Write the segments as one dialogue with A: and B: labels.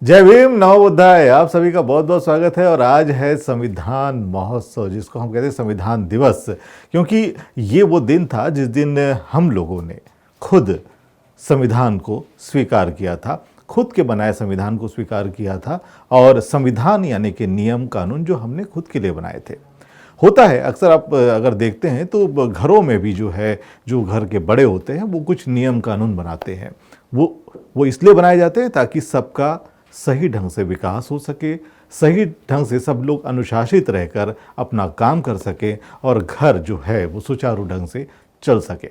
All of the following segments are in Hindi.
A: जय भीम नमो बुद्धाय। आप सभी का बहुत बहुत स्वागत है। और आज है संविधान महोत्सव, जिसको हम कहते हैं संविधान दिवस, क्योंकि ये वो दिन था जिस दिन हम लोगों ने खुद संविधान को स्वीकार किया था, खुद के बनाए संविधान को स्वीकार किया था। और संविधान यानी कि नियम कानून जो हमने खुद के लिए बनाए थे। होता है अक्सर, आप अगर देखते हैं तो घरों में भी जो है, जो घर के बड़े होते हैं वो कुछ नियम कानून बनाते हैं। वो इसलिए बनाए जाते हैं ताकि सबका सही ढंग से विकास हो सके, सही ढंग से सब लोग अनुशासित रहकर अपना काम कर सके और घर जो है वो सुचारू ढंग से चल सके।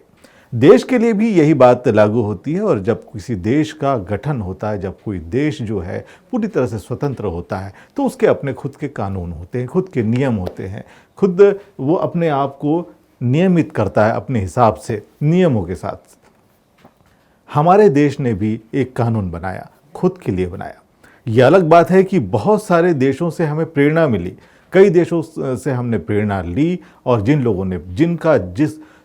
A: देश के लिए भी यही बात लागू होती है। और जब किसी देश का गठन होता है, जब कोई देश जो है पूरी तरह से स्वतंत्र होता है, तो उसके अपने खुद के कानून होते हैं, खुद के नियम होते हैं, खुद वो अपने आप को नियमित करता है अपने हिसाब से, नियमों के साथ। हमारे देश ने भी एक कानून बनाया, खुद के लिए बनाया। यह अलग बात है कि बहुत सारे देशों से हमें प्रेरणा मिली, कई देशों से हमने प्रेरणा ली। और जिन लोगों ने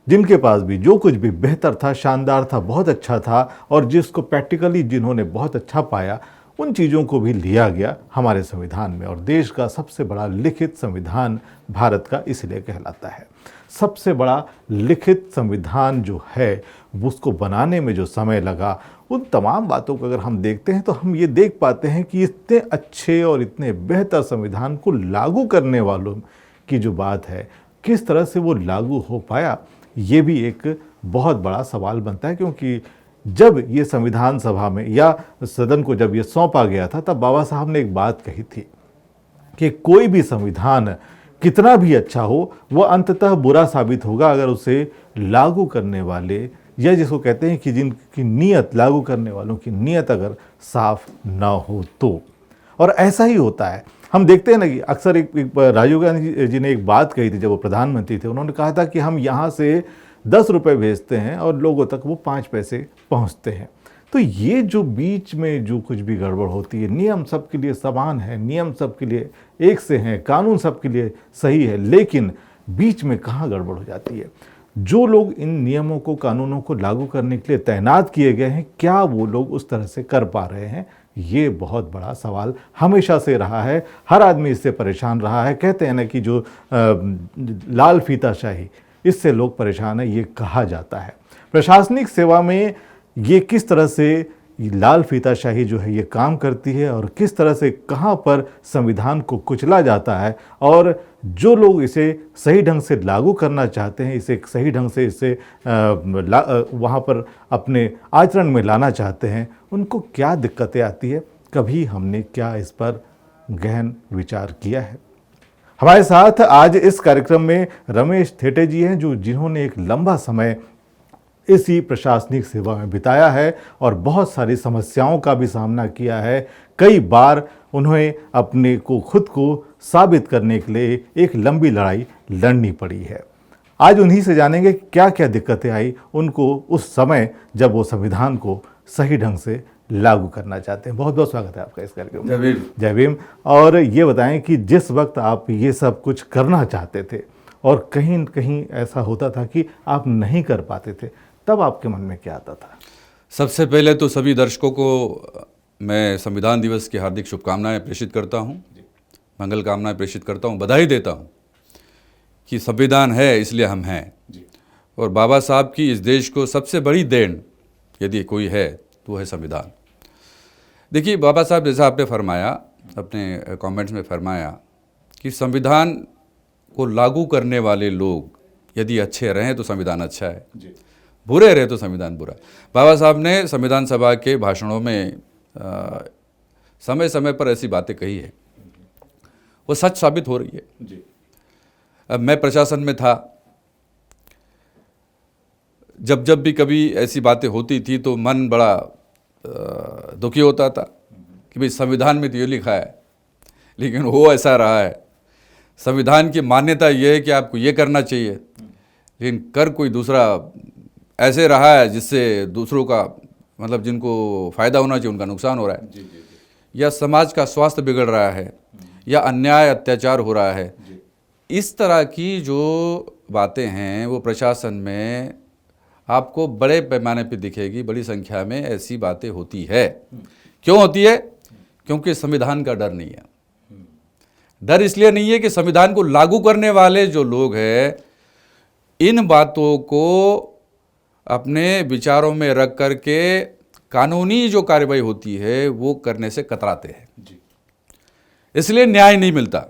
A: जिनके पास भी जो कुछ भी बेहतर था, शानदार था, बहुत अच्छा था, और जिसको प्रैक्टिकली जिन्होंने बहुत अच्छा पाया, उन चीज़ों को भी लिया गया हमारे संविधान में। और देश का सबसे बड़ा लिखित संविधान भारत का इसलिए कहलाता है। सबसे बड़ा लिखित संविधान जो है, उसको बनाने में जो समय लगा, उन तमाम बातों को अगर हम देखते हैं तो हम ये देख पाते हैं कि इतने अच्छे और इतने बेहतर संविधान को लागू करने वालों की जो बात है, किस तरह से वो लागू हो पाया, ये भी एक बहुत बड़ा सवाल बनता है। क्योंकि जब ये संविधान सभा में या सदन को जब ये सौंपा गया था, तब बाबा साहब ने एक बात कही थी कि कोई भी संविधान कितना भी अच्छा हो, वह अंततः बुरा साबित होगा अगर उसे लागू करने वाले, या जिसको कहते हैं कि जिनकी नीयत, लागू करने वालों की नीयत अगर साफ ना हो तो। और ऐसा ही होता है। हम देखते हैं ना कि अक्सर एक राजीव गांधी जी ने एक बात कही थी जब वो प्रधानमंत्री थे। उन्होंने कहा था कि हम यहाँ से 10 रुपये भेजते हैं और लोगों तक वो 5 पैसे पहुँचते हैं। तो ये जो बीच में जो कुछ भी गड़बड़ होती है, नियम सबके लिए समान है, नियम सबके लिए एक से हैं, कानून सबके लिए सही है, लेकिन बीच में कहाँ गड़बड़ हो जाती है। जो लोग इन नियमों को, कानूनों को लागू करने के लिए तैनात किए गए हैं, क्या वो लोग उस तरह से कर पा रहे हैं? ये बहुत बड़ा सवाल हमेशा से रहा है। हर आदमी इससे परेशान रहा है। कहते हैं ना कि जो लाल फीताशाही, इससे लोग परेशान हैं, ये कहा जाता है। प्रशासनिक सेवा में ये किस तरह से लाल फीताशाही जो है ये काम करती है, और किस तरह से कहाँ पर संविधान को कुचला जाता है, और जो लोग इसे सही ढंग से लागू करना चाहते हैं, इसे सही ढंग से इसे वहाँ पर अपने आचरण में लाना चाहते हैं, उनको क्या दिक्कतें आती है, कभी हमने क्या इस पर गहन विचार किया है? हमारे साथ आज इस कार्यक्रम में रमेश थेटे जी हैं, जिन्होंने एक लंबा समय इसी प्रशासनिक सेवा में बिताया है और बहुत सारी समस्याओं का भी सामना किया है। कई बार उन्हें अपने को, खुद को साबित करने के लिए एक लंबी लड़ाई लड़नी पड़ी है। आज उन्हीं से जानेंगे क्या क्या दिक्कतें आई उनको उस समय जब वो संविधान को सही ढंग से लागू करना चाहते हैं। बहुत बहुत स्वागत है आपका इस कार्यक्रम में। जय भीम। और ये बताएं कि जिस वक्त आप ये सब कुछ करना चाहते थे और कहीं कहीं ऐसा होता था कि आप नहीं कर पाते थे, तब आपके मन में क्या आता था?
B: सबसे पहले तो सभी दर्शकों को मैं संविधान दिवस की हार्दिक शुभकामनाएं प्रेषित करता हूं, मंगल कामनाएं प्रेषित करता हूं, बधाई देता हूं कि संविधान है इसलिए हम हैं। और बाबा साहब की इस देश को सबसे बड़ी देन यदि कोई है तो वो है संविधान। देखिए, बाबा साहब जैसा आपने फरमाया, अपने कमेंट्स में फरमाया कि संविधान को लागू करने वाले लोग यदि अच्छे रहें तो संविधान अच्छा है, बुरे रहे तो संविधान बुरा। बाबा साहब ने संविधान सभा के भाषणों में समय समय पर ऐसी बातें कही है, वो सच साबित हो रही है। अब मैं प्रशासन में था, जब भी कभी ऐसी बातें होती थी तो मन बड़ा दुखी होता था कि भाई संविधान में तो ये लिखा है, लेकिन हो ऐसा रहा है। संविधान की मान्यता ये है कि आपको ये करना चाहिए, लेकिन कर कोई दूसरा ऐसे रहा है जिससे दूसरों का, मतलब जिनको फ़ायदा होना चाहिए उनका नुकसान हो रहा है, या समाज का स्वास्थ्य बिगड़ रहा है, या अन्याय अत्याचार हो रहा है। इस तरह की जो बातें हैं वो प्रशासन में आपको बड़े पैमाने पे दिखेगी, बड़ी संख्या में ऐसी बातें होती है। क्यों होती है? क्योंकि संविधान का डर नहीं है। डर इसलिए नहीं है कि संविधान को लागू करने वाले जो लोग हैं इन बातों को अपने विचारों में रख करके कानूनी जो कार्रवाई होती है वो करने से कतराते हैं। इसलिए न्याय नहीं मिलता,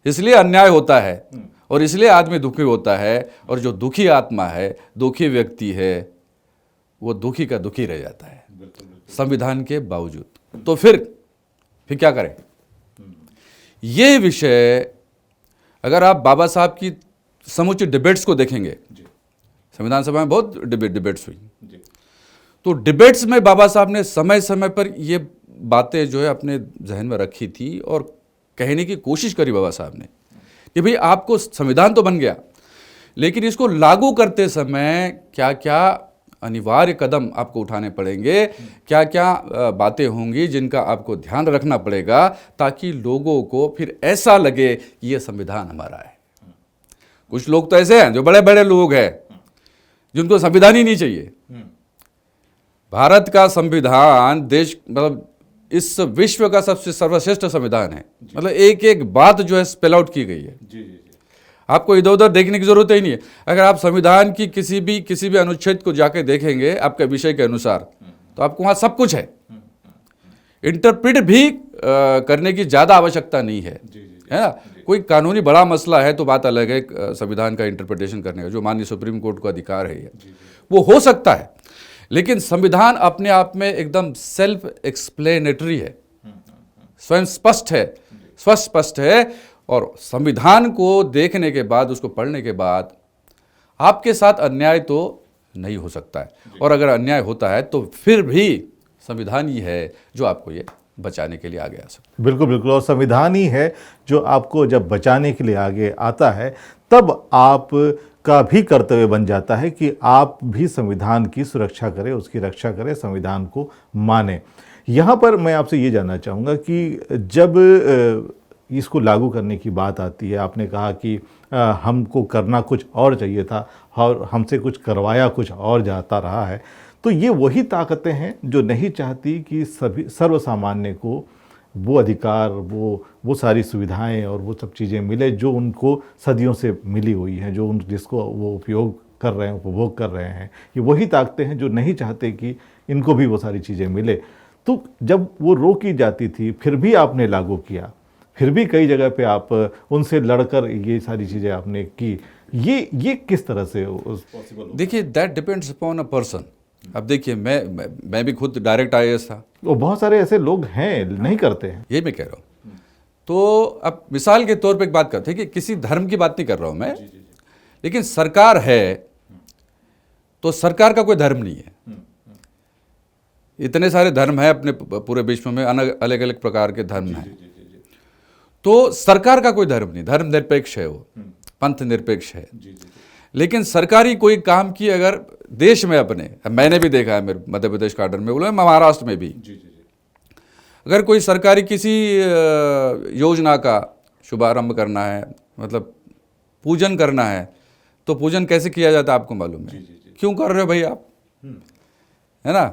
B: इसलिए अन्याय होता है और इसलिए आदमी दुखी होता है। और जो दुखी आत्मा है, दुखी व्यक्ति है, वो दुखी का दुखी रह जाता है संविधान के बावजूद। तो फिर क्या करें? ये विषय अगर आप बाबा साहब की समुचित डिबेट्स को देखेंगे, संविधान सभा में बहुत डिबेट्स हुई, तो डिबेट्स में बाबा साहब ने समय समय पर ये बातें जो है अपने जहन में रखी थी और कहने की कोशिश करी बाबा साहब ने कि भाई आपको संविधान तो बन गया, लेकिन इसको लागू करते समय क्या क्या अनिवार्य कदम आपको उठाने पड़ेंगे, क्या क्या बातें होंगी जिनका आपको ध्यान रखना पड़ेगा, ताकि लोगों को फिर ऐसा लगे कि ये संविधान हमारा है। कुछ लोग तो ऐसे हैं जो बड़े बड़े लोग हैं जिनको संविधान ही नहीं चाहिए। भारत का संविधान देश मतलब इस विश्व का सबसे सर्वश्रेष्ठ संविधान है। मतलब एक एक बात जो है स्पेल आउट की गई है। आपको इधर उधर देखने की जरूरत ही नहीं है। अगर आप संविधान की किसी भी अनुच्छेद को जाके देखेंगे आपके विषय के अनुसार, तो आपको वहां सब कुछ है। इंटरप्रेट भी करने की ज्यादा आवश्यकता नहीं है, है ना। कोई कानूनी बड़ा मसला है तो बात अलग है, संविधान का इंटरप्रिटेशन करने का जो माननीय सुप्रीम कोर्ट का अधिकार है ये वो हो सकता है। लेकिन संविधान अपने आप में एकदम सेल्फ एक्सप्लेनेटरी है, स्वयं स्पष्ट है, स्पष्ट है। और संविधान को देखने के बाद, उसको पढ़ने के बाद आपके साथ अन्याय तो नहीं हो सकता है, और अगर अन्याय होता है तो फिर भी संविधान ही है जो आपको ये बचाने के लिए आगे आ सकता है।
A: बिल्कुल बिल्कुल, और संविधान ही है जो आपको जब बचाने के लिए आगे आता है तब आप का भी कर्तव्य बन जाता है कि आप भी संविधान की सुरक्षा करें, उसकी रक्षा करें, संविधान को माने। यहाँ पर मैं आपसे ये जानना चाहूँगा कि जब इसको लागू करने की बात आती है, आपने कहा कि हमको करना कुछ और चाहिए था और हमसे कुछ करवाया कुछ और जाता रहा है, तो ये वही ताकतें हैं जो नहीं चाहती कि सभी सर्वसामान्य को वो अधिकार, वो सारी सुविधाएं और वो सब चीज़ें मिले जो उनको सदियों से मिली हुई हैं, जो जिसको वो उपयोग कर रहे हैं, उपभोग कर रहे हैं। ये वही ताकतें हैं जो नहीं चाहते कि इनको भी वो सारी चीज़ें मिले। तो जब वो रोकी जाती थी फिर भी आपने लागू किया, फिर भी कई जगह पे आप उनसे लड़कर ये सारी चीज़ें आपने की, ये किस तरह से पॉसिबल?
B: देखिए, that depends upon a person. अब देखिए, मैं भी खुद डायरेक्ट IAS था।
A: वो बहुत सारे ऐसे लोग हैं नहीं करते हैं,
B: ये मैं कह रहा हूँ। तो अब मिसाल के तौर पे एक बात करते हैं कि किसी धर्म की बात नहीं कर रहा हूँ मैं, लेकिन सरकार है तो सरकार का कोई धर्म नहीं है। इतने सारे धर्म है अपने पूरे विश्व में, अलग अलग प्रकार के धर्म हैं। तो सरकार का कोई धर्म नहीं, धर्म निरपेक्ष है, वो पंथ निरपेक्ष है। लेकिन सरकारी कोई काम की अगर देश में अपने, मैंने भी देखा है मेरे मध्य प्रदेश कार्डर में, बोले महाराष्ट्र में भी, अगर कोई सरकारी किसी योजना का शुभारंभ करना है, मतलब पूजन करना है, तो पूजन कैसे किया जाता है आपको मालूम है? क्यों कर रहे हो भाई आप, है ना।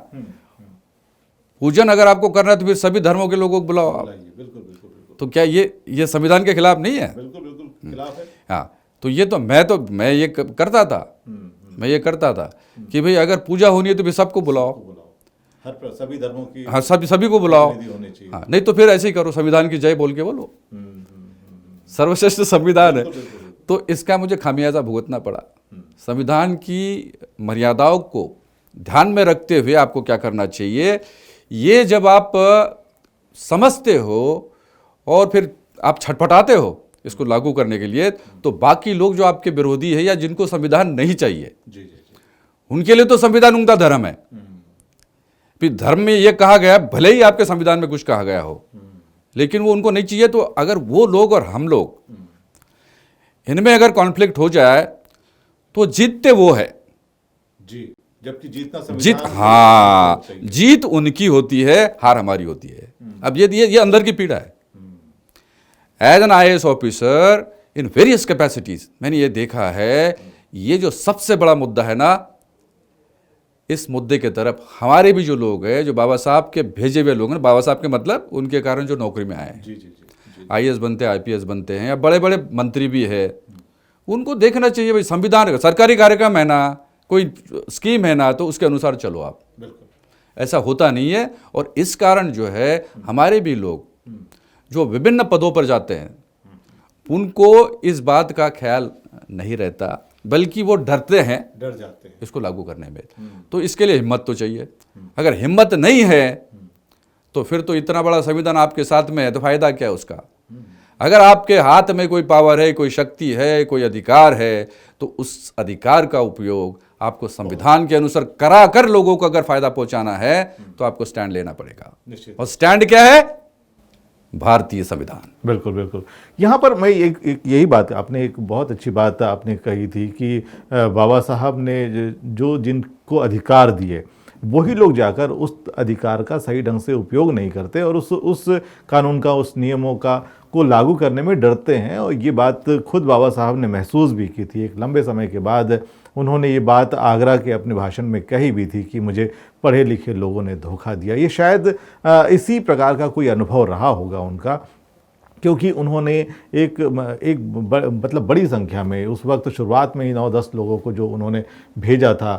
B: पूजन अगर आपको करना है तो फिर सभी धर्मों के लोगों को बुलाओ आप। तो क्या ये संविधान के खिलाफ नहीं है?
A: बिल्कुल खिलाफ है।
B: हाँ, तो मैं ये करता था कि भाई अगर पूजा होनी है तो फिर सबको बुलाओ,
A: हर सभी धर्मों की,
B: हाँ सभी को बुलाओ। हाँ, नहीं तो फिर ऐसे ही करो, संविधान की जय बोल के बोलो, सर्वश्रेष्ठ संविधान है। तो इसका मुझे खामियाजा भुगतना पड़ा। संविधान की मर्यादाओं को ध्यान में रखते हुए आपको क्या करना चाहिए, ये जब आप समझते हो और फिर आप छटपटाते हो इसको लागू करने के लिए, तो बाकी लोग जो आपके विरोधी है या जिनको संविधान नहीं चाहिए, उनके लिए तो संविधान उनका धर्म है। फिर धर्म में यह कहा गया, भले ही आपके संविधान में कुछ कहा गया हो, लेकिन वो उनको नहीं चाहिए। तो अगर वो लोग और हम लोग इनमें अगर कॉन्फ्लिक्ट हो जाए तो जीतते वो है
A: जी, जबकि जीतना
B: जीत उनकी होती है, हार हमारी होती है। अब ये अंदर की पीड़ा है। As an IAS officer in various capacities मैंने ये देखा है, ये जो सबसे बड़ा मुद्दा है ना, इस मुद्दे के तरफ हमारे भी जो लोग हैं, जो बाबा साहब के भेजे हुए लोग हैं, बाबा साहब के मतलब उनके कारण जो नौकरी में आए हैं, आईएएस बनते हैं, आईपीएस बनते हैं, या बड़े बड़े मंत्री भी है, उनको देखना चाहिए भाई संविधान सरकारी कार्यक्रम है ना, कोई स्कीम है ना, तो उसके अनुसार चलो आप। ऐसा होता नहीं है। और इस कारण जो है हमारे भी लोग जो विभिन्न पदों पर जाते हैं उनको इस बात का ख्याल नहीं रहता, बल्कि वो डर जाते हैं इसको लागू करने में। तो इसके लिए हिम्मत तो चाहिए। अगर हिम्मत नहीं है तो फिर तो इतना बड़ा संविधान आपके साथ में है तो फायदा क्या है उसका। अगर आपके हाथ में कोई पावर है, कोई शक्ति है, कोई अधिकार है, तो उस अधिकार का उपयोग आपको संविधान के अनुसार करा कर लोगों को अगर फायदा पहुंचाना है तो आपको स्टैंड लेना पड़ेगा। और स्टैंड क्या है? भारतीय संविधान।
A: बिल्कुल बिल्कुल। यहाँ पर मैं एक यही बात, आपने एक बहुत अच्छी बात आपने कही थी कि बाबा साहब ने जो जिनको अधिकार दिए वही लोग जाकर उस अधिकार का सही ढंग से उपयोग नहीं करते और उस कानून का, उस नियमों का को लागू करने में डरते हैं। और ये बात खुद बाबा साहब ने महसूस भी की थी। एक लंबे समय के बाद उन्होंने ये बात आगरा के अपने भाषण में कही भी थी कि मुझे पढ़े लिखे लोगों ने धोखा दिया। ये शायद इसी प्रकार का कोई अनुभव रहा होगा उनका, क्योंकि उन्होंने मतलब बड़ी संख्या में उस वक्त शुरुआत में ही 9-10 लोगों को जो उन्होंने भेजा था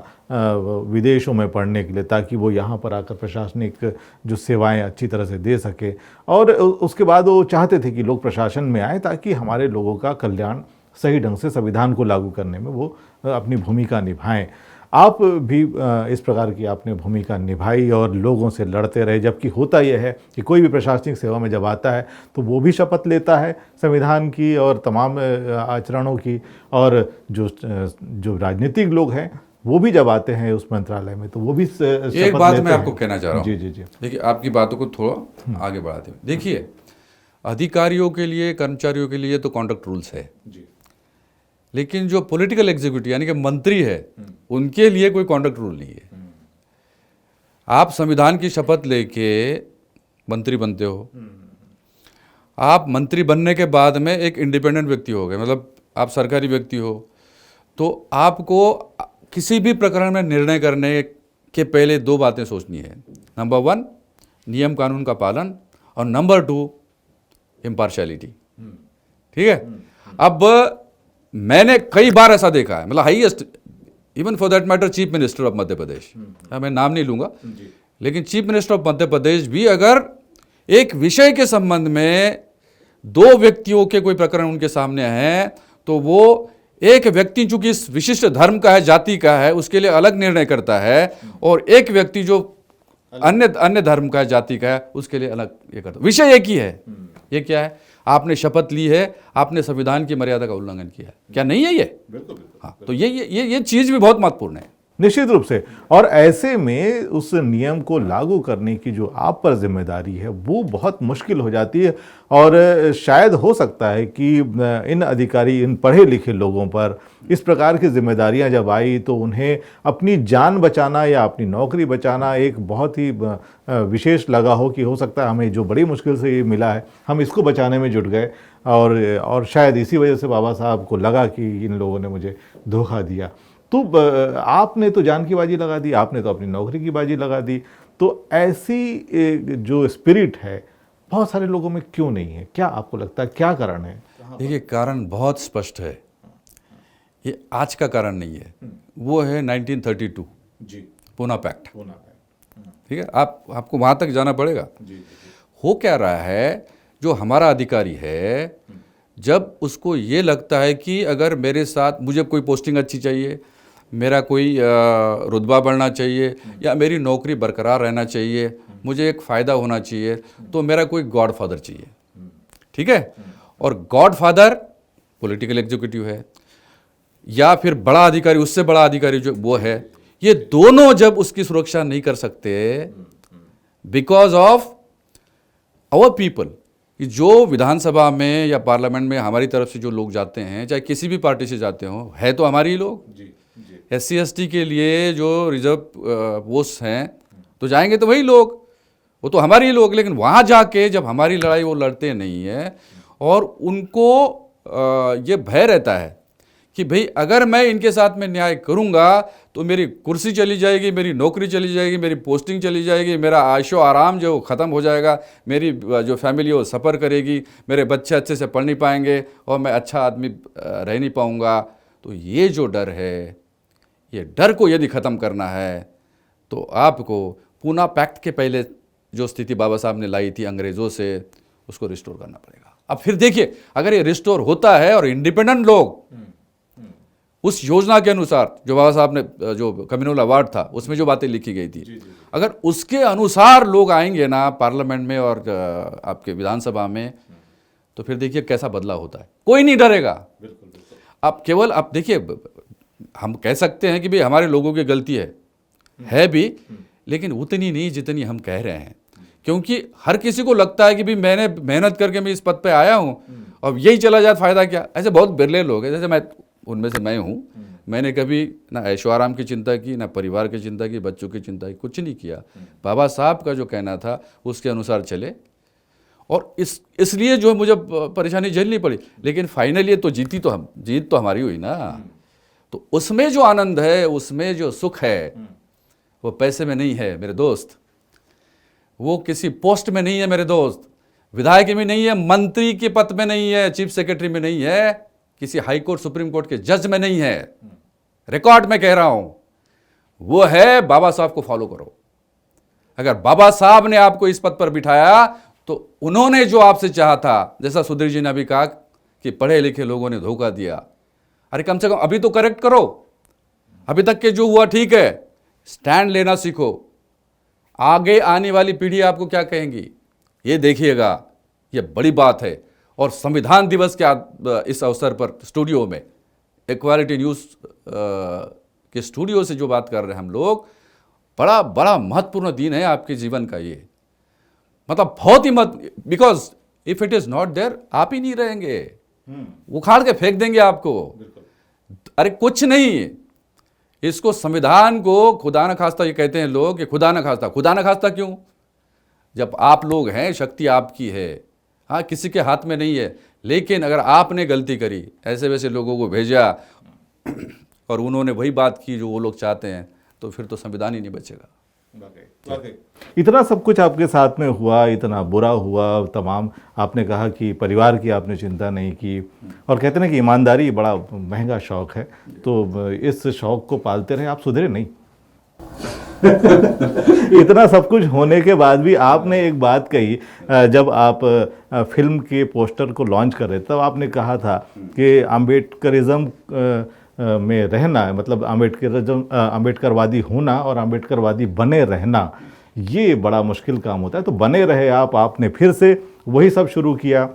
A: विदेशों में पढ़ने के लिए, ताकि वो यहाँ पर आकर प्रशासनिक जो सेवाएं अच्छी तरह से दे सके। और उसके बाद वो चाहते थे कि लोग प्रशासन में आए ताकि हमारे लोगों का कल्याण सही ढंग से संविधान को लागू करने में वो अपनी भूमिका निभाएं। आप भी इस प्रकार की आपने भूमिका निभाई और लोगों से लड़ते रहे, जबकि होता यह है कि कोई भी प्रशासनिक सेवा में जब आता है तो वो भी शपथ लेता है संविधान की और तमाम आचरणों की, और जो राजनीतिक लोग हैं वो भी जब आते हैं उस मंत्रालय में तो वो भी
B: एक बात मैं आपको कहना चाह रहा हूँ।
A: जी जी जी।
B: देखिए, आपकी बातों को थोड़ा आगे बढ़ाते हुए देखिए, अधिकारियों के लिए, कर्मचारियों के लिए तो कॉन्ट्रैक्ट रूल्स है जी, लेकिन जो पॉलिटिकल एग्जीक्यूटिव यानी कि मंत्री है उनके लिए कोई कॉन्ट्रैक्ट रूल नहीं है। आप संविधान की शपथ लेके मंत्री बनते हो, आप मंत्री बनने के बाद में एक इंडिपेंडेंट व्यक्ति हो गए, मतलब आप सरकारी व्यक्ति हो, तो आपको किसी भी प्रकरण में निर्णय करने के पहले 2 बातें सोचनी है। नंबर 1 नियम कानून का पालन, और नंबर 2 इम्पार्शियलिटी। ठीक है। अब मैंने कई बार ऐसा देखा है, मतलब highest, even for that matter chief minister of Madhya Pradesh, मैं नाम नहीं लूंगा, लेकिन chief minister of Madhya Pradesh भी अगर एक विषय के संबंध में 2 व्यक्तियों के कोई प्रकरण उनके सामने हैं तो वो एक व्यक्ति चूंकि इस विशिष्ट धर्म का है, जाति का है, उसके लिए अलग निर्णय करता है, और एक व्यक्ति जो अन्य धर्म का है, जाति का है, उसके लिए अलग ये करता है। विषय एक ही है। ये क्या है? आपने शपथ ली है, आपने संविधान की मर्यादा का उल्लंघन किया है, क्या नहीं है ये? बिल्कुल। हाँ, तो ये चीज भी बहुत महत्वपूर्ण है।
A: निश्चित रूप से। और ऐसे में उस नियम को लागू करने की जो आप पर जिम्मेदारी है वो बहुत मुश्किल हो जाती है, और शायद हो सकता है कि इन अधिकारी, इन पढ़े लिखे लोगों पर इस प्रकार की जिम्मेदारियां जब आई तो उन्हें अपनी जान बचाना या अपनी नौकरी बचाना एक बहुत ही विशेष लगा हो कि हो सकता है हमें जो बड़ी मुश्किल से ये मिला है हम इसको बचाने में जुट गए, और शायद इसी वजह से बाबा साहब को लगा कि इन लोगों ने मुझे धोखा दिया। तो आपने तो जान की बाजी लगा दी, आपने तो अपनी नौकरी की बाजी लगा दी। तो ऐसी जो स्पिरिट है बहुत सारे लोगों में क्यों नहीं है? क्या आपको लगता है क्या कारण है?
B: देखिए, कारण बहुत स्पष्ट है। ये आज का कारण नहीं है, वो है 1932 जी, पूना पैक्ट। ठीक है, आपको वहां तक जाना पड़ेगा। हो क्या रहा है, जो हमारा अधिकारी है, जब उसको ये लगता है कि अगर मेरे साथ मुझे कोई पोस्टिंग अच्छी चाहिए, मेरा कोई रुतबा बढ़ना चाहिए, या मेरी नौकरी बरकरार रहना चाहिए, मुझे एक फ़ायदा होना चाहिए, तो मेरा कोई गॉडफादर चाहिए। ठीक है। और गॉडफादर पॉलिटिकल एग्जीक्यूटिव है, या फिर बड़ा अधिकारी, उससे बड़ा अधिकारी जो वो है, ये दोनों जब उसकी सुरक्षा नहीं कर सकते बिकॉज ऑफ आवर पीपल, कि जो विधानसभा में या पार्लियामेंट में हमारी तरफ से जो लोग जाते हैं, चाहे किसी भी पार्टी से जाते हों, है तो हमारे ही लोग। SC ST के लिए जो रिजर्व पोस्ट हैं तो जाएंगे तो वही लोग, वो तो हमारे ही लोग। लेकिन वहाँ जाके जब हमारी लड़ाई वो लड़ते नहीं है, और उनको ये भय रहता है कि भाई अगर मैं इनके साथ में न्याय करूंगा तो मेरी कुर्सी चली जाएगी, मेरी नौकरी चली जाएगी, मेरी पोस्टिंग चली जाएगी, मेरा आयशो आराम जो ख़त्म हो जाएगा, मेरी जो फैमिली वो सफ़र करेगी, मेरे बच्चे अच्छे से पढ़ नहीं पाएंगे और मैं अच्छा आदमी रह नहीं पाऊंगा। तो ये जो डर है, ये डर को यदि ख़त्म करना है तो आपको पूना पैक्ट के पहले जो स्थिति बाबा साहब ने लाई थी अंग्रेज़ों से, उसको रिस्टोर करना पड़ेगा। अब फिर देखिए, अगर ये रिस्टोर होता है और इंडिपेंडेंट लोग उस योजना के अनुसार जो बाबा साहब ने जो कम्युनल अवार्ड था उसमें जो बातें लिखी गई थी, अगर उसके अनुसार लोग आएंगे ना पार्लियामेंट में और आपके विधानसभा में, तो फिर देखिए कैसा बदलाव होता है। कोई नहीं डरेगा। अब केवल आप देखिए, हम कह सकते हैं कि भाई हमारे लोगों की गलती है भी, लेकिन उतनी नहीं जितनी हम कह रहे हैं, क्योंकि हर किसी को लगता है कि भाई मैंने मेहनत करके मैं इस पद पे आया हूँ और यही चला जाए फ़ायदा क्या। ऐसे बहुत बिरले लोग हैं, जैसे मैं उनमें से मैं हूँ। मैंने कभी ना ऐशो आराम की चिंता की, ना परिवार की चिंता की, बच्चों की चिंता की, कुछ नहीं किया। बाबा साहब का जो कहना था उसके अनुसार चले, और इसलिए जो मुझे परेशानी झेलनी पड़ी, लेकिन फाइनली तो जीत तो हमारी हुई ना। तो उसमें जो आनंद है, उसमें जो सुख है, वो पैसे में नहीं है मेरे दोस्त, वो किसी पोस्ट में नहीं है मेरे दोस्त, विधायक में नहीं है, मंत्री के पद में नहीं है, चीफ सेक्रेटरी में नहीं है, किसी हाई कोर्ट सुप्रीम कोर्ट के जज में नहीं है। रिकॉर्ड में कह रहा हूं, वो है बाबा साहब को फॉलो करो। अगर बाबा साहब ने आपको इस पद पर बिठाया तो उन्होंने जो आपसे चाहा था, जैसा सुधीर जी ने अभी कहा कि पढ़े लिखे लोगों ने धोखा दिया, अरे कम से कम अभी तो करेक्ट करो। अभी तक के जो हुआ ठीक है, स्टैंड लेना सीखो। आगे आने वाली पीढ़ी आपको क्या कहेंगी ये देखिएगा, ये बड़ी बात है। और संविधान दिवस के इस अवसर पर स्टूडियो में, इक्वालिटी न्यूज़ के स्टूडियो से जो बात कर रहे हैं हम लोग, बड़ा बड़ा महत्वपूर्ण दिन है आपके जीवन का ये। मतलब बहुत ही because if it is not there, आप ही नहीं रहेंगे, उखाड़ के फेंक देंगे आपको। अरे कुछ नहीं, इसको संविधान को खुदा न खास्ता, ये कहते हैं लोग कि खुदा न खास्ता। खुदा न खास्ता क्यों? जब आप लोग हैं, शक्ति आपकी है, हाँ, किसी के हाथ में नहीं है। लेकिन अगर आपने गलती करी, ऐसे वैसे लोगों को भेजा और उन्होंने वही बात की जो वो लोग चाहते हैं, तो फिर तो संविधान ही नहीं बचेगा।
A: इतना सब कुछ आपके साथ में हुआ, इतना बुरा हुआ, तमाम, आपने कहा कि परिवार की आपने चिंता नहीं की, और कहते हैं कि ईमानदारी बड़ा महंगा शौक है, तो इस शौक को पालते रहे, आप सुधरे नहीं। इतना सब कुछ होने के बाद भी आपने एक बात कही, जब आप फिल्म के पोस्टर को लॉन्च कर रहे तब आपने कहा था कि अम्बेडकरिज्म में रहना, मतलब अम्बेडकरवादी होना और अम्बेडकरवादी बने रहना, ये बड़ा मुश्किल काम होता है। तो बने रहे आपने फिर से वही सब शुरू किया।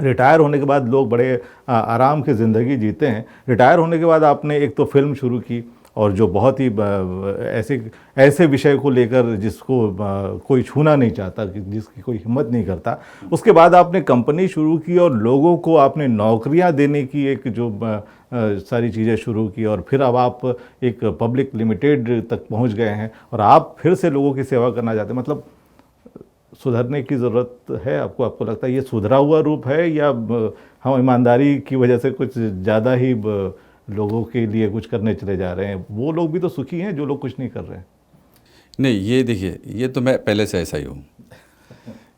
A: रिटायर होने के बाद लोग बड़े आराम की ज़िंदगी जीते हैं। रिटायर होने के बाद आपने एक तो फिल्म शुरू की, और जो बहुत ही ऐसे विषय को लेकर जिसको कोई छूना नहीं चाहता, जिसकी कोई हिम्मत नहीं करता। उसके बाद आपने कंपनी शुरू की और लोगों को आपने नौकरियां देने की एक जो सारी चीज़ें शुरू की, और फिर अब आप एक पब्लिक लिमिटेड तक पहुंच गए हैं और आप फिर से लोगों की सेवा करना चाहते हैं। मतलब सुधरने की ज़रूरत है आपको? आपको लगता है ये सुधरा हुआ रूप है, या हम ईमानदारी की वजह से कुछ ज़्यादा ही लोगों के लिए कुछ करने चले जा रहे हैं? वो लोग भी तो सुखी हैं जो लोग कुछ नहीं कर रहे हैं।
B: नहीं, ये देखिए, ये तो मैं पहले से ऐसा ही हूँ।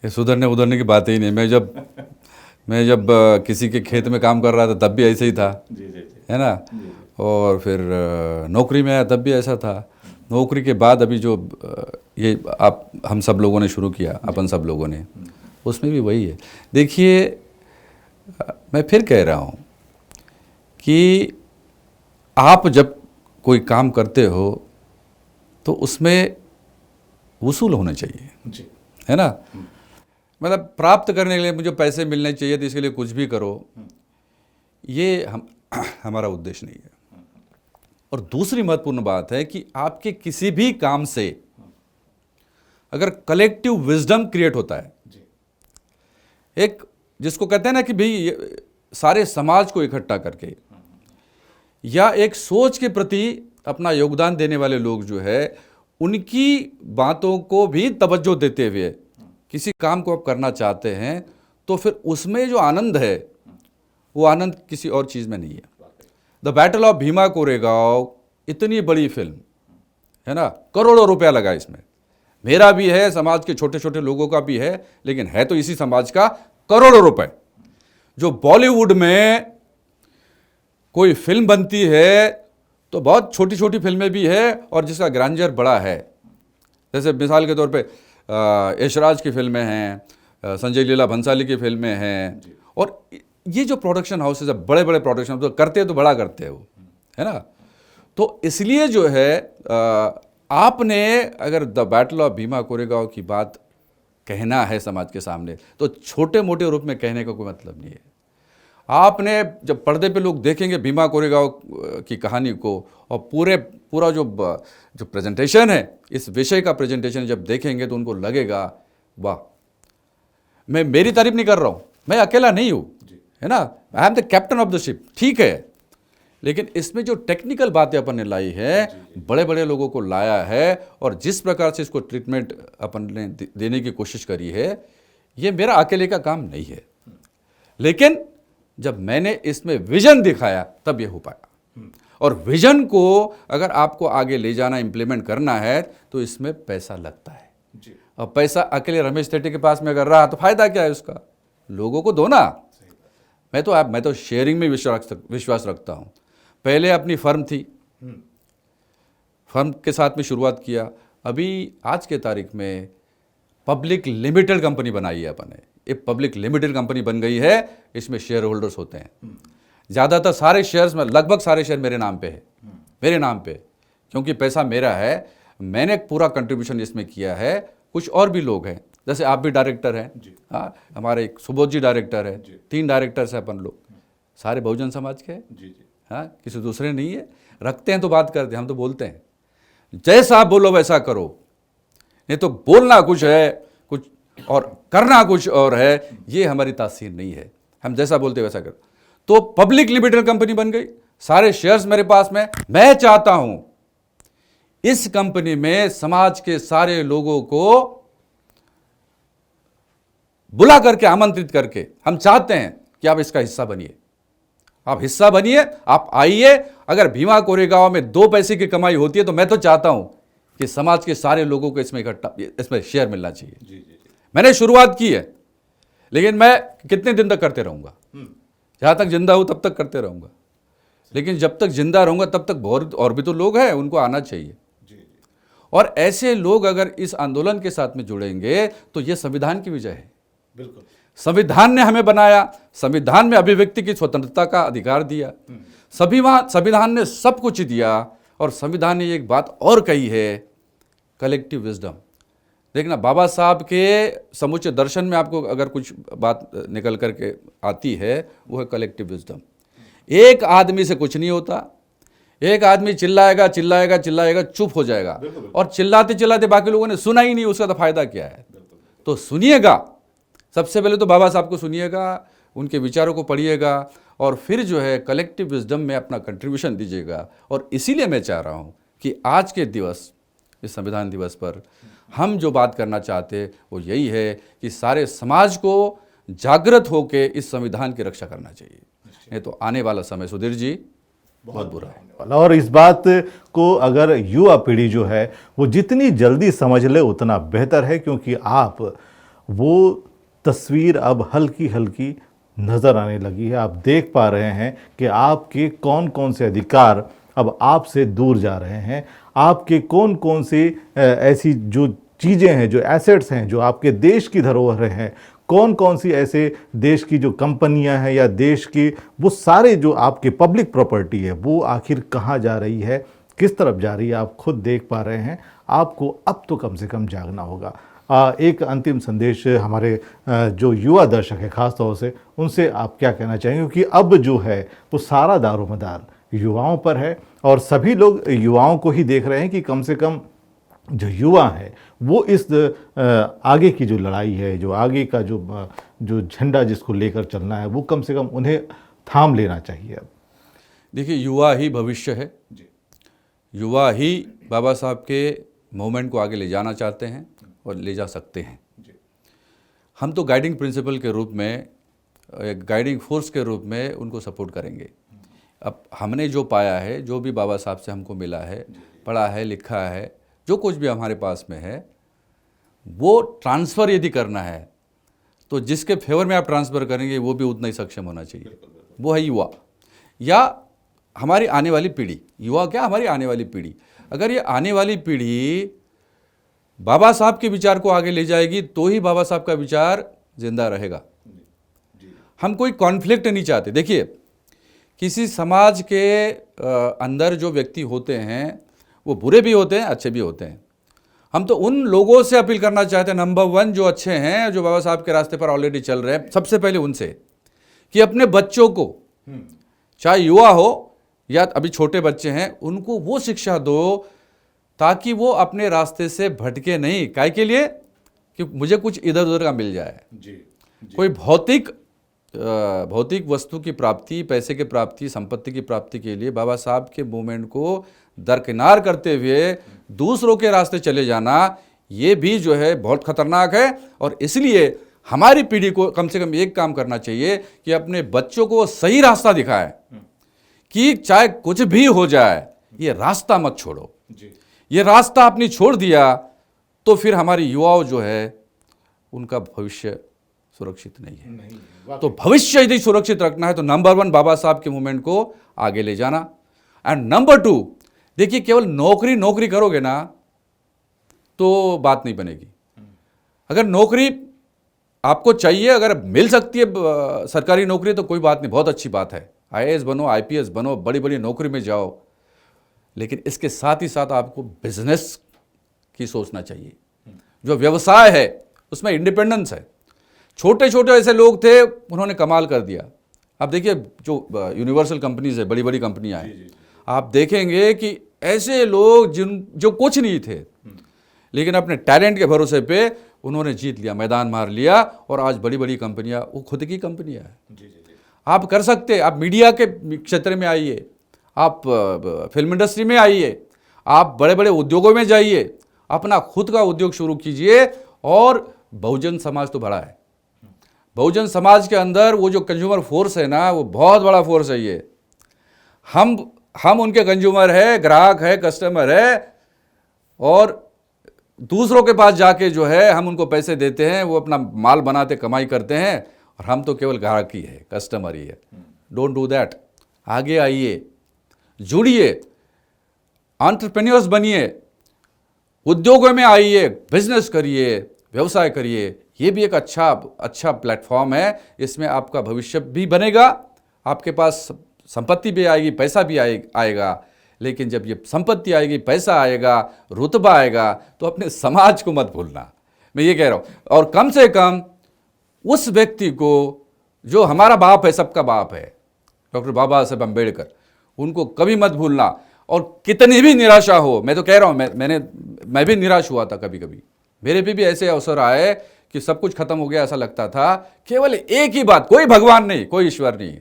B: ये सुधरने उधरने की बात ही नहीं। मैं जब किसी के खेत में काम कर रहा था तब भी ऐसे ही था, है ना। और फिर नौकरी में आया तब भी ऐसा था। नौकरी के बाद अभी जो ये हम सब लोगों ने शुरू किया, अपन सब लोगों ने, उसमें भी वही है। देखिए, मैं फिर कह रहा हूँ कि आप जब कोई काम करते हो तो उसमें वसूल होना चाहिए जी, है ना। मतलब प्राप्त करने के लिए मुझे पैसे मिलने चाहिए तो इसके लिए कुछ भी करो, ये हमारा उद्देश्य नहीं है। और दूसरी महत्वपूर्ण बात है कि आपके किसी भी काम से अगर कलेक्टिव विजडम क्रिएट होता है, एक जिसको कहते हैं ना कि भाई सारे समाज को इकट्ठा करके, या एक सोच के प्रति अपना योगदान देने वाले लोग जो है उनकी बातों को भी तवज्जो देते हुए किसी काम को आप करना चाहते हैं, तो फिर उसमें जो आनंद है वो आनंद किसी और चीज़ में नहीं है। The battle of Bhima Koregaon इतनी बड़ी फिल्म है ना, करोड़ों रुपया लगा इसमें, मेरा भी है, समाज के छोटे छोटे लोगों का भी है, लेकिन है तो इसी समाज का करोड़ों रुपए। जो बॉलीवुड में कोई फिल्म बनती है तो बहुत छोटी छोटी फिल्में भी है और जिसका ग्रांजर बड़ा है, जैसे मिसाल के तौर पे यशराज की फिल्में हैं, संजय लीला भंसाली की फिल्में हैं, और ये जो प्रोडक्शन हाउसेज है, बड़े बड़े प्रोडक्शन तो करते तो बड़ा करते हैं वो, है ना। तो इसलिए जो है आपने अगर the battle of Bhima Koregaon की बात कहना है समाज के सामने तो छोटे मोटे रूप में कहने का कोई मतलब नहीं है। आपने जब पर्दे पे लोग देखेंगे भीमा कोरेगांव की कहानी को और पूरा जो प्रेजेंटेशन है, इस विषय का प्रेजेंटेशन जब देखेंगे तो उनको लगेगा वाह, मैं मेरी तारीफ नहीं कर रहा हूँ, मैं अकेला नहीं हूँ, है ना, I am the captain of the ship, ठीक है, लेकिन इसमें जो टेक्निकल बातें अपन ने लाई है, बड़े बड़े लोगों को लाया है और जिस प्रकार से इसको ट्रीटमेंट अपन ने देने की कोशिश करी है, ये मेरा अकेले का काम नहीं है। लेकिन जब मैंने इसमें विजन दिखाया तब ये हो पाया, और विजन को अगर आपको आगे ले जाना, इम्प्लीमेंट करना है तो इसमें पैसा लगता है। अब पैसा अकेले रमेश सेठी के पास में अगर रहा तो फायदा क्या है उसका, लोगों को दो ना। मैं तो शेयरिंग में विश्वास रखता हूँ। पहले अपनी फर्म थी, फर्म के साथ में शुरुआत किया, अभी आज के तारीख में पब्लिक लिमिटेड कंपनी बनाई है अपन ने, ये पब्लिक लिमिटेड कंपनी बन गई है, इसमें शेयर होल्डर्स होते हैं। ज़्यादातर सारे शेयर्स में, लगभग सारे शेयर मेरे नाम पे है, मेरे नाम पे, क्योंकि पैसा मेरा है, मैंने पूरा कंट्रीब्यूशन इसमें किया है। कुछ और भी लोग हैं, जैसे आप भी डायरेक्टर हैं, हाँ, हमारे एक सुबोध जी डायरेक्टर है, 3 डायरेक्टर्स हैं अपन लोग, सारे बहुजन समाज के हैं, हाँ, किसी दूसरे नहीं है। रखते हैं तो बात करते हैं, हम तो बोलते हैं, जैसा आप बोलो वैसा करो, नहीं तो बोलना कुछ है कुछ और करना कुछ और है, ये हमारी तासीर नहीं है। हम जैसा बोलते वैसा कर। तो पब्लिक लिमिटेड कंपनी बन गई, सारे शेयर्स मेरे पास में। मैं चाहता हूं इस कंपनी में समाज के सारे लोगों को बुला करके, आमंत्रित करके, हम चाहते हैं कि आप इसका हिस्सा बनिए, आप हिस्सा बनिए, आप आइए। अगर भीमा कोरेगांव में 2 पैसे की कमाई होती है तो मैं तो चाहता हूं कि समाज के सारे लोगों को इसमें शेयर मिलना चाहिए। मैंने शुरुआत की है, लेकिन मैं कितने दिन तक करते रहूंगा, जहां तक जिंदा हूं तब तक करते रहूंगा। लेकिन जब तक जिंदा रहूंगा तब तक और भी तो लोग हैं, उनको आना चाहिए। और ऐसे लोग अगर इस आंदोलन के साथ में जुड़ेंगे तो यह संविधान की विजय है।
A: बिल्कुल,
B: संविधान ने हमें बनाया, संविधान में अभिव्यक्ति की स्वतंत्रता का अधिकार दिया, संविधान ने सब कुछ दिया, और संविधान ने एक बात और कही है, कलेक्टिव विजडम। देखना, बाबा साहब के समूचे दर्शन में आपको अगर कुछ बात निकल करके आती है, वो है कलेक्टिव विजडम। एक आदमी से कुछ नहीं होता, एक आदमी चिल्लाएगा चिल्लाएगा चिल्लाएगा, चुप हो जाएगा, और चिल्लाते चिल्लाते बाकी लोगों ने सुना ही नहीं, उसका तो फायदा क्या है। तो सुनिएगा, सबसे पहले तो बाबा साहब को सुनिएगा, उनके विचारों को पढ़िएगा, और फिर जो है कलेक्टिव विजडम में अपना कंट्रीब्यूशन दीजिएगा। और इसीलिए मैं चाह रहा हूँ कि आज के दिवस, इस संविधान दिवस पर हम जो बात करना चाहते हैं वो यही है कि सारे समाज को जागृत होकर इस संविधान की रक्षा करना चाहिए, नहीं तो आने वाला समय, सुधीर जी, बहुत बुरा है।
A: और इस बात को अगर युवा पीढ़ी जो है वो जितनी जल्दी समझ ले उतना बेहतर है, क्योंकि आप वो तस्वीर अब हल्की हल्की नज़र आने लगी है। आप देख पा रहे हैं कि आपके कौन कौन से अधिकार अब आपसे दूर जा रहे हैं, आपके कौन कौन से ऐसी जो चीज़ें हैं, जो एसेट्स हैं, जो आपके देश की धरोहर हैं, कौन कौन सी ऐसे देश की जो कंपनियां हैं या देश की वो सारे जो आपके पब्लिक प्रॉपर्टी है वो आखिर कहाँ जा रही है, किस तरफ जा रही है, आप खुद देख पा रहे हैं। आपको अब तो कम से कम जागना होगा। एक अंतिम संदेश हमारे जो युवा दर्शक है ख़ास तौर से, उनसे आप क्या कहना चाहेंगे, क्योंकि अब जो है वो सारा दारोमदार युवाओं पर है और सभी लोग युवाओं को ही देख रहे हैं कि कम से कम जो युवा है वो इस आगे की जो लड़ाई है, जो आगे का जो झंडा जिसको लेकर चलना है, वो कम से कम उन्हें थाम लेना चाहिए। अब
B: देखिए, युवा ही भविष्य है, युवा ही बाबा साहब के मूवमेंट को आगे ले जाना चाहते हैं और ले जा सकते हैं। हम तो गाइडिंग प्रिंसिपल के रूप में, गाइडिंग फोर्स के रूप में उनको सपोर्ट करेंगे। अब हमने जो पाया है, जो भी बाबा साहब से हमको मिला है, पढ़ा है, लिखा है, जो कुछ भी हमारे पास में है, वो ट्रांसफ़र यदि करना है तो जिसके फेवर में आप ट्रांसफ़र करेंगे वो भी उतना ही सक्षम होना चाहिए। वो है युवा या हमारी आने वाली पीढ़ी। युवा क्या, हमारी आने वाली पीढ़ी। अगर ये आने वाली पीढ़ी बाबा साहब के विचार को आगे ले जाएगी तो ही बाबा साहब का विचार जिंदा रहेगा। हम कोई कॉन्फ्लिक्ट नहीं चाहते। देखिए, किसी समाज के अंदर जो व्यक्ति होते हैं वो बुरे भी होते हैं, अच्छे भी होते हैं। हम तो उन लोगों से अपील करना चाहते हैं, नंबर 1 जो अच्छे हैं, जो बाबा साहब के रास्ते पर ऑलरेडी चल रहे हैं, सबसे पहले उनसे कि अपने बच्चों को, चाहे युवा हो या अभी छोटे बच्चे हैं, उनको वो शिक्षा दो ताकि वो अपने रास्ते से भटके नहीं। काहे के लिए? कि मुझे कुछ इधर उधर का मिल जाए। कोई भौतिक वस्तु की प्राप्ति, पैसे की प्राप्ति, संपत्ति की प्राप्ति के लिए बाबा साहब के मूवमेंट को दरकिनार करते हुए दूसरों के रास्ते चले जाना, ये भी जो है बहुत खतरनाक है। और इसलिए हमारी पीढ़ी को कम से कम एक काम करना चाहिए कि अपने बच्चों को सही रास्ता दिखाए कि चाहे कुछ भी हो जाए, ये रास्ता मत छोड़ो। ये रास्ता आपने छोड़ दिया तो फिर हमारी युवाओं जो है उनका भविष्य सुरक्षित नहीं है। तो भविष्य यदि सुरक्षित रखना है तो नंबर 1 बाबा साहब के मूवमेंट को आगे ले जाना। एंड नंबर 2, देखिए, केवल नौकरी करोगे ना तो बात नहीं बनेगी। अगर नौकरी आपको चाहिए, अगर मिल सकती है सरकारी नौकरी तो कोई बात नहीं, बहुत अच्छी बात है। IAS बनो, IPS बनो, बड़ी बड़ी नौकरी में जाओ, लेकिन इसके साथ ही साथ आपको बिजनेस की सोचना चाहिए। जो व्यवसाय है उसमें इंडिपेंडेंस है। छोटे छोटे ऐसे लोग थे, उन्होंने कमाल कर दिया। अब देखिए, जो यूनिवर्सल कंपनीज है, बड़ी बड़ी कंपनियां हैं, आप देखेंगे कि ऐसे लोग जो कुछ नहीं थे, लेकिन अपने टैलेंट के भरोसे पे उन्होंने जीत लिया, मैदान मार लिया, और आज बड़ी बड़ी कंपनियां, वो खुद की कंपनियां हैं। आप कर सकते, आप मीडिया के क्षेत्र में आइए, आप फिल्म इंडस्ट्री में आइए, आप बड़े बड़े उद्योगों में जाइए, अपना खुद का उद्योग शुरू कीजिए। और बहुजन समाज तो बड़ा है। बहुजन समाज के अंदर वो जो कंज्यूमर फोर्स है ना, वो बहुत बड़ा फोर्स है। ये हम उनके कंज्यूमर है, ग्राहक है, कस्टमर है, और दूसरों के पास जाके जो है हम उनको पैसे देते हैं, वो अपना माल बनाते, कमाई करते हैं, और हम तो केवल ग्राहक ही है, कस्टमर ही है। Don't do that. आगे आइए, जुड़िए, एंटरप्रेन्योर्स बनिए, उद्योगों में आइए, बिजनेस करिए, व्यवसाय करिए। ये भी एक अच्छा प्लेटफॉर्म है। इसमें आपका भविष्य भी बनेगा, आपके पास संपत्ति भी आएगी, पैसा भी आएगा। लेकिन जब ये संपत्ति आएगी, पैसा आएगा, रुतबा आएगा, तो अपने समाज को मत भूलना, मैं ये कह रहा हूँ। और कम से कम उस व्यक्ति को जो हमारा बाप है, सबका बाप है, डॉक्टर बाबा साहेब अम्बेडकर, उनको कभी मत भूलना। और कितनी भी निराशा हो, मैं तो कह रहा हूँ, मैं भी निराश हुआ था कभी कभी। मेरे भी ऐसे अवसर आए कि सब कुछ खत्म हो गया, ऐसा लगता था। केवल एक ही बात, कोई भगवान नहीं, कोई ईश्वर नहीं।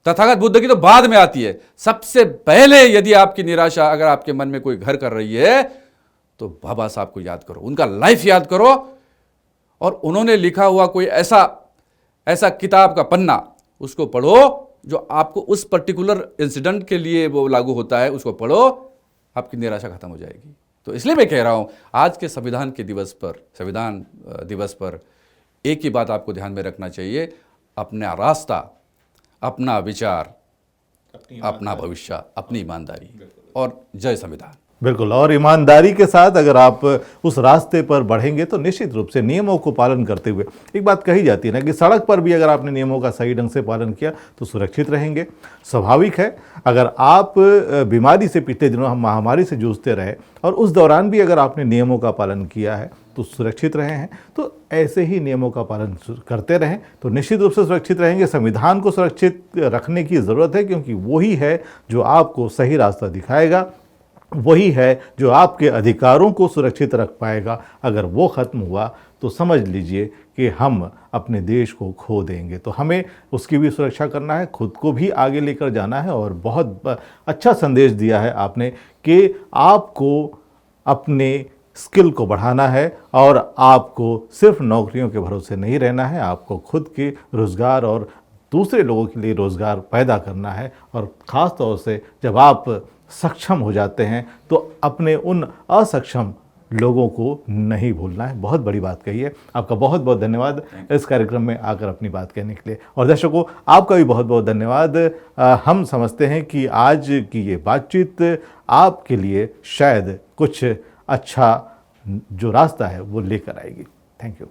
B: तथागत बुद्ध की तो बाद में आती है। सबसे पहले यदि आपकी निराशा अगर आपके मन में कोई घर कर रही है तो बाबा साहब को याद करो, उनका लाइफ याद करो, और उन्होंने लिखा हुआ कोई ऐसा किताब का पन्ना उसको पढ़ो जो आपको उस पर्टिकुलर इंसिडेंट के लिए वो लागू होता है, उसको पढ़ो, आपकी निराशा खत्म हो जाएगी। तो इसलिए मैं कह रहा हूं, आज के संविधान दिवस पर एक ही बात आपको ध्यान में रखना चाहिए, अपना रास्ता, अपना विचार, अपना भविष्य, अपनी ईमानदारी, और जय संविधान।
A: बिल्कुल। और ईमानदारी के साथ अगर आप उस रास्ते पर बढ़ेंगे तो निश्चित रूप से नियमों को पालन करते हुए, एक बात कही जाती है ना कि सड़क पर भी अगर आपने नियमों का सही ढंग से पालन किया तो सुरक्षित रहेंगे। स्वाभाविक है, अगर आप बीमारी से पिछले दिनों हम महामारी से जूझते रहे और उस दौरान भी अगर आपने नियमों का पालन किया है तो सुरक्षित रहे हैं, तो ऐसे ही नियमों का पालन करते रहें तो निश्चित रूप से सुरक्षित रहेंगे। संविधान को सुरक्षित रखने की ज़रूरत है, क्योंकि वही है जो आपको सही रास्ता दिखाएगा, वही है जो आपके अधिकारों को सुरक्षित रख पाएगा। अगर वो ख़त्म हुआ तो समझ लीजिए कि हम अपने देश को खो देंगे। तो हमें उसकी भी सुरक्षा करना है, खुद को भी आगे लेकर जाना है। और बहुत अच्छा संदेश दिया है आपने कि आपको अपने स्किल को बढ़ाना है और आपको सिर्फ नौकरियों के भरोसे नहीं रहना है, आपको खुद के रोज़गार और दूसरे लोगों के लिए रोज़गार पैदा करना है, और ख़ास तौर से जब आप सक्षम हो जाते हैं तो अपने उन असक्षम लोगों को नहीं भूलना है। बहुत बड़ी बात कही है। आपका बहुत बहुत धन्यवाद इस कार्यक्रम में आकर अपनी बात कहने के लिए, और दर्शकों आपका भी बहुत बहुत धन्यवाद। हम समझते हैं कि आज की ये बातचीत आपके लिए शायद कुछ अच्छा जो रास्ता है वो लेकर आएगी। Thank you.